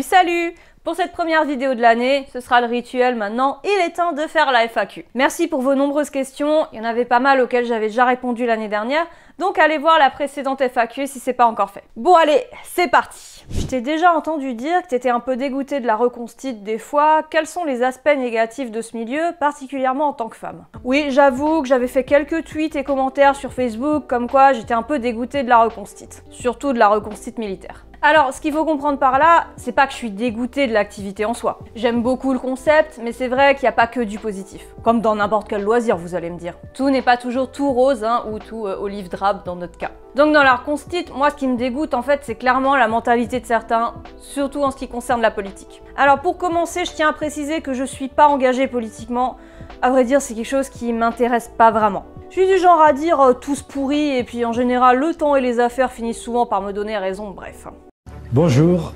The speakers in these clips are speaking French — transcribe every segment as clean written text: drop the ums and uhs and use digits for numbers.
Salut! Pour cette première vidéo de l'année, ce sera le rituel maintenant, il est temps de faire la FAQ. Merci pour vos nombreuses questions, il y en avait pas mal auxquelles j'avais déjà répondu l'année dernière, donc allez voir la précédente FAQ si c'est pas encore fait. Bon allez, c'est parti! Je t'ai déjà entendu dire que t'étais un peu dégoûté de la reconstitution des fois, quels sont les aspects négatifs de ce milieu, particulièrement en tant que femme? Oui, j'avoue que j'avais fait quelques tweets et commentaires sur Facebook, comme quoi j'étais un peu dégoûtée de la reconstitution, surtout de la reconstitution militaire. Alors, ce qu'il faut comprendre par là, c'est pas que je suis dégoûtée de l'activité en soi. J'aime beaucoup le concept, mais c'est vrai qu'il n'y a pas que du positif. Comme dans n'importe quel loisir, vous allez me dire. Tout n'est pas toujours tout rose, hein, ou tout olive drabe dans notre cas. Donc dans la reconstitution, moi ce qui me dégoûte en fait, c'est clairement la mentalité de certains, surtout en ce qui concerne la politique. Alors pour commencer, je tiens à préciser que je suis pas engagée politiquement. À vrai dire, c'est quelque chose qui m'intéresse pas vraiment. Je suis du genre à dire tous pourris, et puis en général, le temps et les affaires finissent souvent par me donner raison, bref. Bonjour,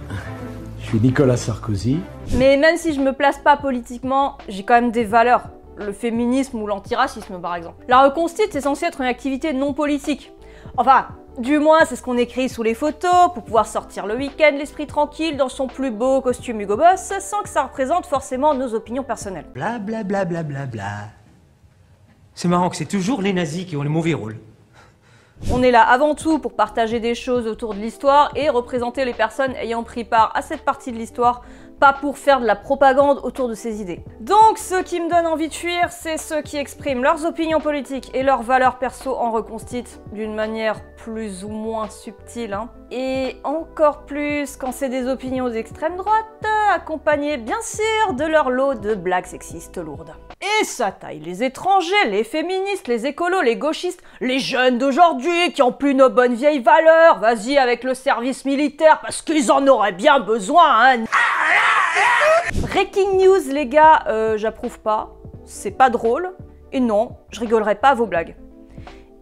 je suis Nicolas Sarkozy. Mais même si je me place pas politiquement, j'ai quand même des valeurs. Le féminisme ou l'antiracisme par exemple. La reconstitution, c'est censé être une activité non politique. Enfin, du moins c'est ce qu'on écrit sous les photos, pour pouvoir sortir le week-end l'esprit tranquille dans son plus beau costume Hugo Boss, sans que ça représente forcément nos opinions personnelles. Bla bla bla bla bla bla. C'est marrant que c'est toujours les nazis qui ont les mauvais rôles. On est là avant tout pour partager des choses autour de l'histoire et représenter les personnes ayant pris part à cette partie de l'histoire, pas pour faire de la propagande autour de ces idées. Donc ceux qui me donnent envie de fuir, c'est ceux qui expriment leurs opinions politiques et leurs valeurs perso en reconstitution d'une manière plus ou moins subtile, hein. Et encore plus quand c'est des opinions d'extrême droite, accompagnées bien sûr de leur lot de blagues sexistes lourdes. Et ça taille les étrangers, les féministes, les écolos, les gauchistes, les jeunes d'aujourd'hui qui ont plus nos bonnes vieilles valeurs, vas-y avec le service militaire parce qu'ils en auraient bien besoin, hein. Breaking news les gars, j'approuve pas, c'est pas drôle, et non, je rigolerai pas à vos blagues.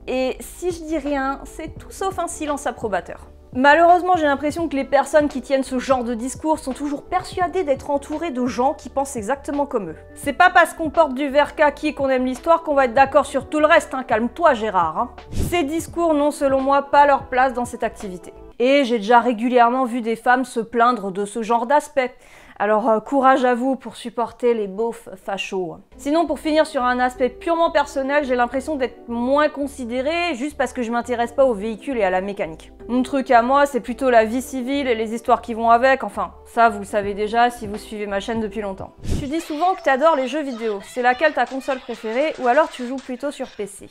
Et si je dis rien, c'est tout sauf un silence approbateur. Malheureusement, j'ai l'impression que les personnes qui tiennent ce genre de discours sont toujours persuadées d'être entourées de gens qui pensent exactement comme eux. C'est pas parce qu'on porte du vert kaki et qu'on aime l'histoire qu'on va être d'accord sur tout le reste, hein, calme-toi Gérard. Hein. Ces discours n'ont selon moi pas leur place dans cette activité. Et j'ai déjà régulièrement vu des femmes se plaindre de ce genre d'aspect. Alors courage à vous pour supporter les beaufs fachos. Sinon pour finir sur un aspect purement personnel, j'ai l'impression d'être moins considérée juste parce que je m'intéresse pas aux véhicules et à la mécanique. Mon truc à moi c'est plutôt la vie civile et les histoires qui vont avec, enfin ça vous le savez déjà si vous suivez ma chaîne depuis longtemps. Tu dis souvent que t'adores les jeux vidéo, c'est laquelle ta console préférée ou alors tu joues plutôt sur PC?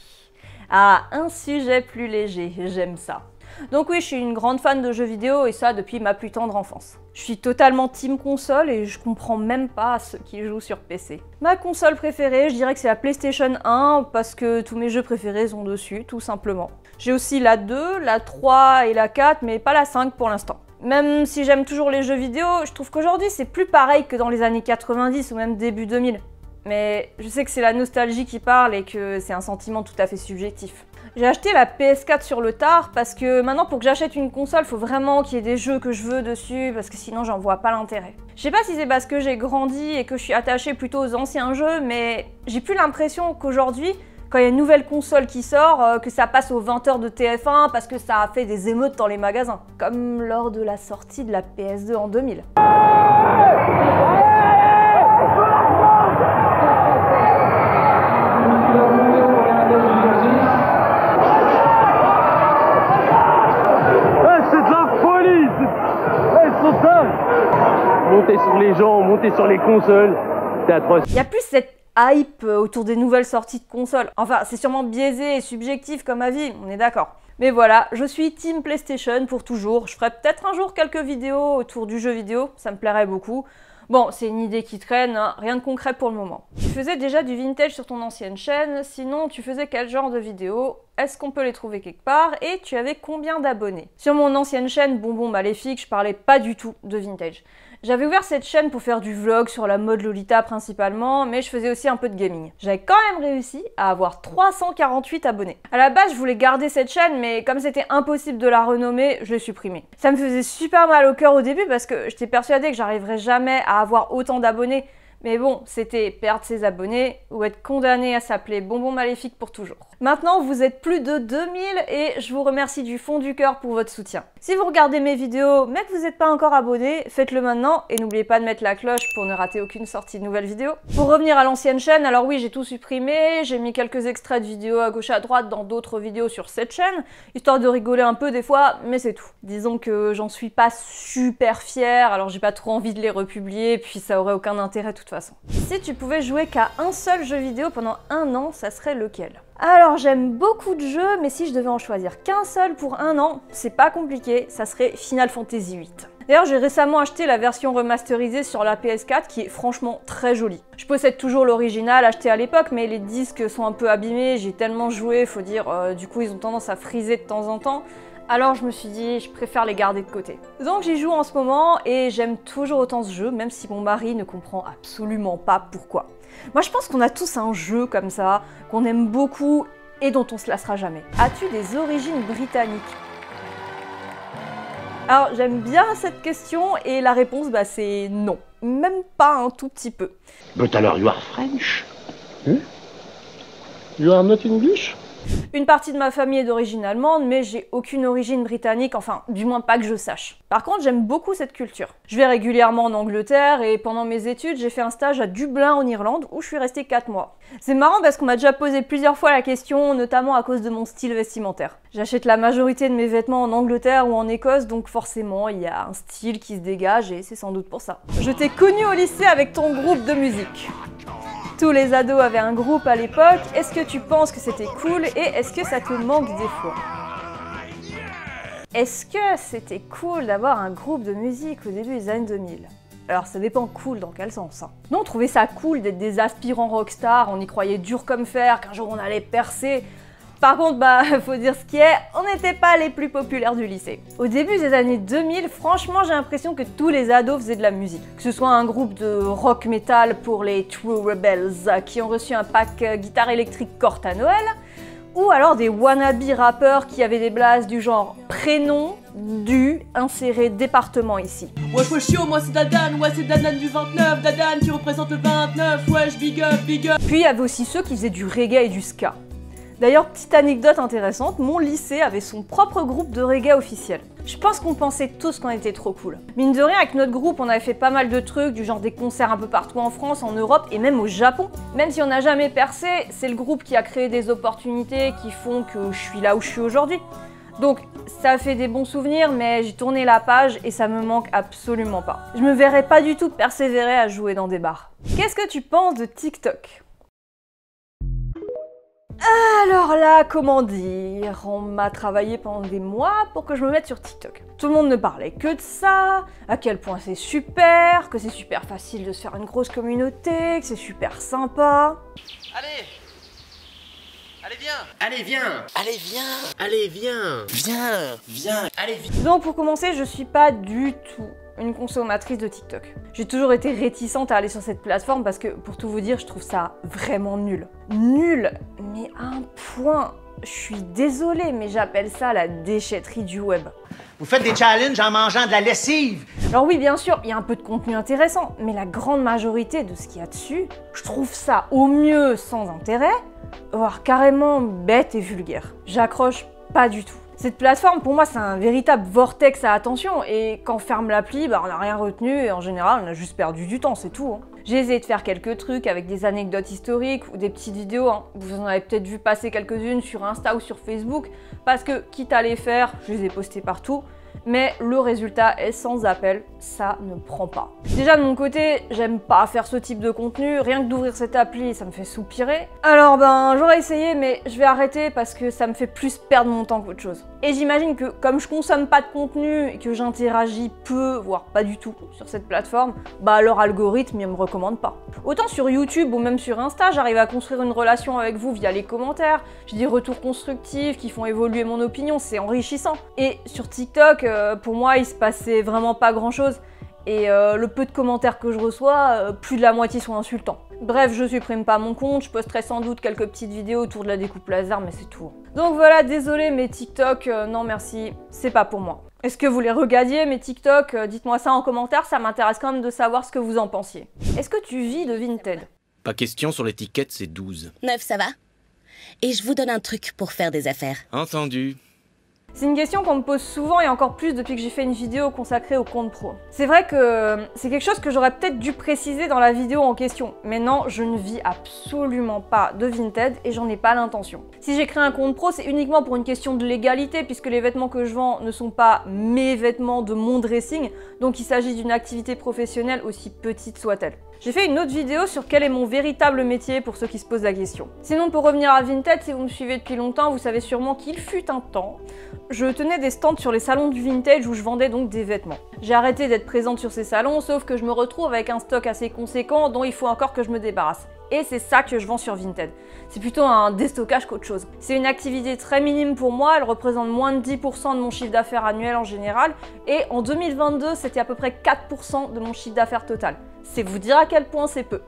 Ah, un sujet plus léger, j'aime ça. Donc oui, je suis une grande fan de jeux vidéo et ça depuis ma plus tendre enfance. Je suis totalement team console et je comprends même pas ceux qui jouent sur PC. Ma console préférée, je dirais que c'est la PlayStation 1 parce que tous mes jeux préférés sont dessus, tout simplement. J'ai aussi la 2, la 3 et la 4, mais pas la 5 pour l'instant. Même si j'aime toujours les jeux vidéo, je trouve qu'aujourd'hui c'est plus pareil que dans les années 90 ou même début 2000. Mais je sais que c'est la nostalgie qui parle et que c'est un sentiment tout à fait subjectif. J'ai acheté la PS4 sur le tard parce que maintenant pour que j'achète une console, faut vraiment qu'il y ait des jeux que je veux dessus parce que sinon j'en vois pas l'intérêt. Je sais pas si c'est parce que j'ai grandi et que je suis attachée plutôt aux anciens jeux, mais j'ai plus l'impression qu'aujourd'hui, quand il y a une nouvelle console qui sort, que ça passe aux 20h de TF1 parce que ça a fait des émeutes dans les magasins. Comme lors de la sortie de la PS2 en 2000. Monter sur les gens, monter sur les consoles, c'est atroce. Il y a plus cette hype autour des nouvelles sorties de consoles. Enfin, c'est sûrement biaisé et subjectif comme avis, on est d'accord. Mais voilà, je suis team PlayStation pour toujours. Je ferai peut-être un jour quelques vidéos autour du jeu vidéo, ça me plairait beaucoup. Bon, c'est une idée qui traîne, hein, rien de concret pour le moment. Tu faisais déjà du vintage sur ton ancienne chaîne, sinon tu faisais quel genre de vidéos? Est-ce qu'on peut les trouver quelque part? Et tu avais combien d'abonnés? Sur mon ancienne chaîne Bonbon Maléfique, je parlais pas du tout de vintage. J'avais ouvert cette chaîne pour faire du vlog sur la mode Lolita principalement, mais je faisais aussi un peu de gaming. J'avais quand même réussi à avoir 348 abonnés. À la base, je voulais garder cette chaîne, mais comme c'était impossible de la renommer, je l'ai supprimée. Ça me faisait super mal au cœur au début parce que j'étais persuadée que j'arriverais jamais à avoir autant d'abonnés. Mais bon, c'était perdre ses abonnés ou être condamné à s'appeler Bonbon Maléfique pour toujours. Maintenant, vous êtes plus de 2000 et je vous remercie du fond du cœur pour votre soutien. Si vous regardez mes vidéos mais que vous n'êtes pas encore abonné, faites-le maintenant et n'oubliez pas de mettre la cloche pour ne rater aucune sortie de nouvelles vidéos. Pour revenir à l'ancienne chaîne, alors oui, j'ai tout supprimé, j'ai mis quelques extraits de vidéos à gauche à droite dans d'autres vidéos sur cette chaîne, histoire de rigoler un peu des fois, mais c'est tout. Disons que j'en suis pas super fière, alors j'ai pas trop envie de les republier, puis ça aurait aucun intérêt de toute façon. Si tu pouvais jouer qu'à un seul jeu vidéo pendant un an, ça serait lequel? Alors j'aime beaucoup de jeux, mais si je devais en choisir qu'un seul pour un an, c'est pas compliqué, ça serait Final Fantasy VIII. D'ailleurs j'ai récemment acheté la version remasterisée sur la PS4 qui est franchement très jolie. Je possède toujours l'original acheté à l'époque, mais les disques sont un peu abîmés, j'ai tellement joué, faut dire, du coup ils ont tendance à friser de temps en temps. Alors je me suis dit, je préfère les garder de côté. Donc j'y joue en ce moment et j'aime toujours autant ce jeu, même si mon mari ne comprend absolument pas pourquoi. Moi je pense qu'on a tous un jeu comme ça, qu'on aime beaucoup et dont on se lassera jamais. As-tu des origines britanniques? Alors j'aime bien cette question et la réponse c'est non. Même pas un tout petit peu. But alors you are French? You are not English? Une partie de ma famille est d'origine allemande, mais j'ai aucune origine britannique, enfin, du moins pas que je sache. Par contre, j'aime beaucoup cette culture. Je vais régulièrement en Angleterre et pendant mes études, j'ai fait un stage à Dublin en Irlande où je suis restée 4 mois. C'est marrant parce qu'on m'a déjà posé plusieurs fois la question, notamment à cause de mon style vestimentaire. J'achète la majorité de mes vêtements en Angleterre ou en Écosse, donc forcément, il y a un style qui se dégage et c'est sans doute pour ça. Je t'ai connu au lycée avec ton groupe de musique. Tous les ados avaient un groupe à l'époque, est-ce que tu penses que c'était cool et est-ce que ça te manque des fois? Est-ce que c'était cool d'avoir un groupe de musique au début des années 2000? Alors ça dépend cool dans quel sens. Nous on trouvait ça cool d'être des aspirants rockstars, on y croyait dur comme fer, qu'un jour on allait percer. Par contre, faut dire ce qui est, on n'était pas les plus populaires du lycée. Au début des années 2000, franchement, j'ai l'impression que tous les ados faisaient de la musique. Que ce soit un groupe de rock metal pour les True Rebels qui ont reçu un pack guitare électrique Corte à Noël, ou alors des wannabe rappeurs qui avaient des blases du genre prénom, du, inséré département ici. Wesh wesh yo, moi c'est Dadan, ouais c'est Dadan du 29, Dadan qui représente le 29, wesh big up, big up. Puis il y avait aussi ceux qui faisaient du reggae et du ska. D'ailleurs, petite anecdote intéressante, mon lycée avait son propre groupe de reggae officiel. Je pense qu'on pensait tous qu'on était trop cool. Mine de rien, avec notre groupe, on avait fait pas mal de trucs, du genre des concerts un peu partout en France, en Europe et même au Japon. Même si on n'a jamais percé, c'est le groupe qui a créé des opportunités qui font que je suis là où je suis aujourd'hui. Donc ça fait des bons souvenirs, mais j'ai tourné la page et ça me manque absolument pas. Je me verrais pas du tout persévérer à jouer dans des bars. Qu'est-ce que tu penses de TikTok ? Alors là, comment dire, on m'a travaillé pendant des mois pour que je me mette sur TikTok. Tout le monde ne parlait que de ça, à quel point c'est super, que c'est super facile de se faire une grosse communauté, que c'est super sympa. Allez! Allez viens! Allez viens! Allez viens! Allez viens! Viens! Viens! Allez viens! Donc pour commencer, je suis pas du tout une consommatrice de TikTok. J'ai toujours été réticente à aller sur cette plateforme parce que, pour tout vous dire, je trouve ça vraiment nul. Nul, mais à un point. Je suis désolée, mais j'appelle ça la déchetterie du web. Vous faites des challenges en mangeant de la lessive. Alors oui, bien sûr, il y a un peu de contenu intéressant, mais la grande majorité de ce qu'il y a dessus, je trouve ça au mieux sans intérêt, voire carrément bête et vulgaire. J'accroche pas du tout. Cette plateforme, pour moi, c'est un véritable vortex à attention, et quand on ferme l'appli, on n'a rien retenu, et en général, on a juste perdu du temps, c'est tout. J'ai essayé de faire quelques trucs avec des anecdotes historiques ou des petites vidéos, vous en avez peut-être vu passer quelques-unes sur Insta ou sur Facebook, parce que, quitte à les faire, je les ai postées partout, mais le résultat est sans appel, ça ne prend pas. Déjà de mon côté, j'aime pas faire ce type de contenu, rien que d'ouvrir cette appli, ça me fait soupirer. Alors j'aurais essayé, mais je vais arrêter parce que ça me fait plus perdre mon temps qu'autre chose. Et j'imagine que comme je consomme pas de contenu et que j'interagis peu, voire pas du tout sur cette plateforme, leur algorithme il me recommande pas. Autant sur YouTube ou même sur Insta, j'arrive à construire une relation avec vous via les commentaires, j'ai des retours constructifs qui font évoluer mon opinion, c'est enrichissant. Et sur TikTok, pour moi, il se passait vraiment pas grand-chose. Et le peu de commentaires que je reçois, plus de la moitié sont insultants. Bref, je supprime pas mon compte, je posterai sans doute quelques petites vidéos autour de la découpe laser, mais c'est tout. Donc voilà, désolé, mais TikTok, non merci, c'est pas pour moi. Est-ce que vous les regardiez mes TikTok? Dites-moi ça en commentaire, ça m'intéresse quand même de savoir ce que vous en pensiez. Est-ce que tu vis de Vinted? Pas question, sur l'étiquette, c'est 12. 9, ça va? Et je vous donne un truc pour faire des affaires. Entendu. C'est une question qu'on me pose souvent et encore plus depuis que j'ai fait une vidéo consacrée au compte pro. C'est vrai que c'est quelque chose que j'aurais peut-être dû préciser dans la vidéo en question, mais non, je ne vis absolument pas de Vinted et j'en ai pas l'intention. Si j'ai créé un compte pro, c'est uniquement pour une question de légalité puisque les vêtements que je vends ne sont pas mes vêtements de mon dressing, donc il s'agit d'une activité professionnelle aussi petite soit-elle. J'ai fait une autre vidéo sur quel est mon véritable métier pour ceux qui se posent la question. Sinon, pour revenir à Vinted, si vous me suivez depuis longtemps, vous savez sûrement qu'il fut un temps, je tenais des stands sur les salons du vintage où je vendais donc des vêtements. J'ai arrêté d'être présente sur ces salons, sauf que je me retrouve avec un stock assez conséquent dont il faut encore que je me débarrasse. Et c'est ça que je vends sur Vinted. C'est plutôt un déstockage qu'autre chose. C'est une activité très minime pour moi, elle représente moins de 10% de mon chiffre d'affaires annuel en général, et en 2022, c'était à peu près 4% de mon chiffre d'affaires total. C'est vous dire à quel point c'est peu.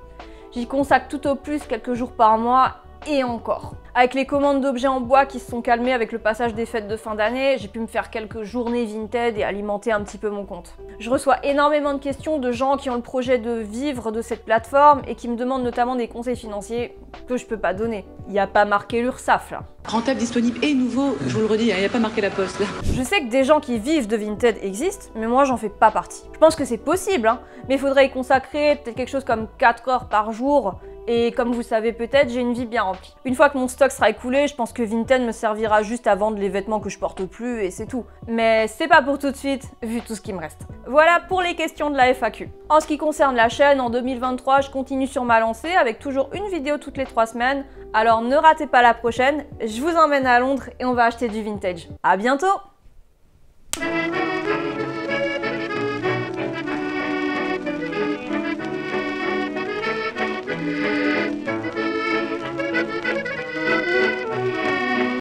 J'y consacre tout au plus quelques jours par mois, et encore. Avec les commandes d'objets en bois qui se sont calmées avec le passage des fêtes de fin d'année, j'ai pu me faire quelques journées Vinted et alimenter un petit peu mon compte. Je reçois énormément de questions de gens qui ont le projet de vivre de cette plateforme et qui me demandent notamment des conseils financiers que je peux pas donner. Il n'y a pas marqué l'URSSAF là. Rentable, disponible et nouveau, je vous le redis, il n'y a pas marqué la poste là. Je sais que des gens qui vivent de Vinted existent, mais moi j'en fais pas partie. Je pense que c'est possible, hein, mais il faudrait y consacrer peut-être quelque chose comme 4 heures par jour. Et comme vous savez peut-être, j'ai une vie bien remplie. Une fois que mon stock sera écoulé, je pense que Vinted me servira juste à vendre les vêtements que je porte plus et c'est tout. Mais c'est pas pour tout de suite, vu tout ce qui me reste. Voilà pour les questions de la FAQ. En ce qui concerne la chaîne, en 2023, je continue sur ma lancée avec toujours une vidéo toutes les 3 semaines. Alors ne ratez pas la prochaine, je vous emmène à Londres et on va acheter du vintage. À bientôt!